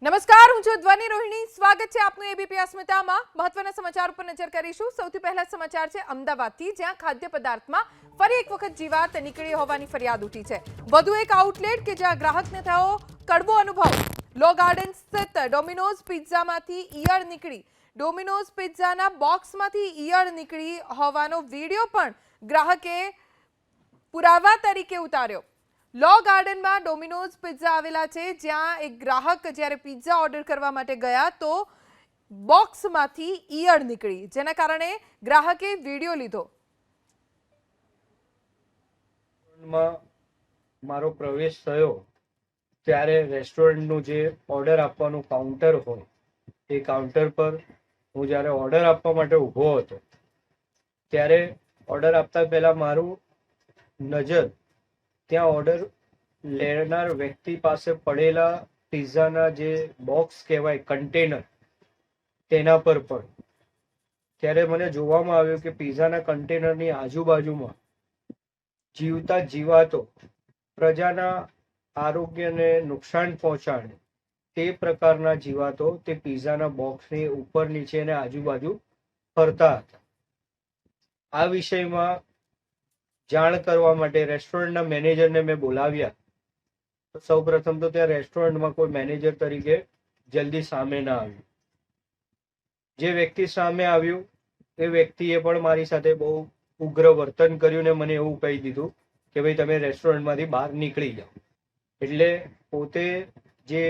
નમસ્કાર, હું છું ધ્વનિ રોહિણી. સ્વાગત છે આપનું એબીપી અસ્મિતામાં. મહત્વના સમાચાર પર નજર કરીશું. સૌથી પહેલા સમાચાર છે અમદાવાદથી, જ્યાં ખાદ્ય પદાર્થમાં ફરી એક વખત જીવાત નીકળી હોવાની ફરિયાદ ઉઠી છે. વધુ એક આઉટલેટ કે જ્યાં ગ્રાહકને થયો કડવો અનુભવ. લો ગાર્ડન સ્થિત ડોમિનોઝ પિઝામાંથી ઈયળ નીકળી. ડોમિનોઝ પિઝાના બોક્સમાંથી ઈયળ નીકળી હોવાનો વિડીયો પણ ગ્રાહકે પુરાવા તરીકે ઉતાર્યો. લો ગાર્ડનમાં ડોમિનોઝ પિઝા આવેલા છે, જ્યાં એક ગ્રાહક જ્યારે પિઝા ઓર્ડર કરવા માટે ગયા તો બોક્સમાંથી ઈયળ નીકળી, જેના કારણે ગ્રાહકે વિડીયો લીધો. મારો પ્રવેશ થયો ત્યારે રેસ્ટોરન્ટનું જે ઓર્ડર આપવાનું કાઉન્ટર હોય એ કાઉન્ટર પર હું જ્યારે ઓર્ડર આપવા માટે ઊભો હતો ત્યારે ઓર્ડર આપતા પહેલા મારું નજર ત્યાં ઓર્ડર લેનાર વ્યક્તિ પાસે પડેલા પિઝાના જે બોક્સ કહેવાય કન્ટેનર તેના પર પણ. ત્યારે મને જોવામાં આવ્યું કે પિઝાના કન્ટેનરની આજુબાજુમાં જીવતા જીવાતો પ્રજાના આરોગ્યને નુકસાન પહોંચાડે તે પ્રકારના જીવાતો તે પિઝાના બોક્સની ઉપર નીચે અને આજુબાજુ ફરતા હતા. આ વિષયમાં જાણ કરવા માટે રેસ્ટોરન્ટના મેનેજરને મેં બોલાવ્યા. તો સૌ પ્રથમ તો ત્યાં રેસ્ટોરન્ટમાં કોઈ મેનેજર તરીકે જલ્દી સામે ના આવ્યું. જે વ્યક્તિ સામે આવ્યું એ વ્યક્તિએ પણ મારી સાથે બહુ ઉગ્ર વર્તન કર્યું ને મને એવું કહી દીધું કે ભાઈ તમે રેસ્ટોરન્ટમાંથી બહાર નીકળી જાઓ. એટલે પોતે જે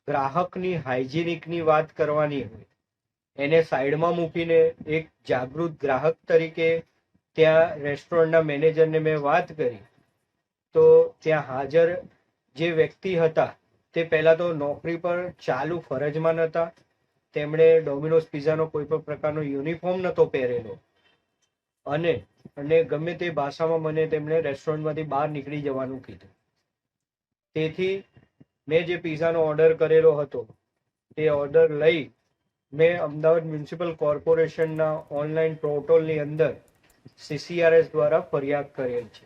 ગ્રાહકની હાઇજીનિકની વાત કરવાની હોય એને સાઈડમાં મૂકીને એક જાગૃત ગ્રાહક તરીકે ત્યાં રેસ્ટોરન્ટના મેનેજરને મેં વાત કરી. તો ત્યાં હાજર જે વ્યક્તિ હતા તે પહેલાં તો નોકરી પર ચાલુ ફરજમાં નહોતા. તેમણે ડોમિનોઝ પિઝાનો કોઈ પણ પ્રકારનો યુનિફોર્મ નહોતો પહેરેલો અને ગમે તે ભાષામાં મને તેમણે રેસ્ટોરન્ટમાંથી બહાર નીકળી જવાનું કીધું. તેથી મેં જે પિઝાનો ઓર્ડર કરેલો હતો તે ઓર્ડર લઈ મેં અમદાવાદ મ્યુનિસિપલ કોર્પોરેશનના ઓનલાઈન પોર્ટલની અંદર CCRS દ્વારા ફરિયાદ કરેલ છે.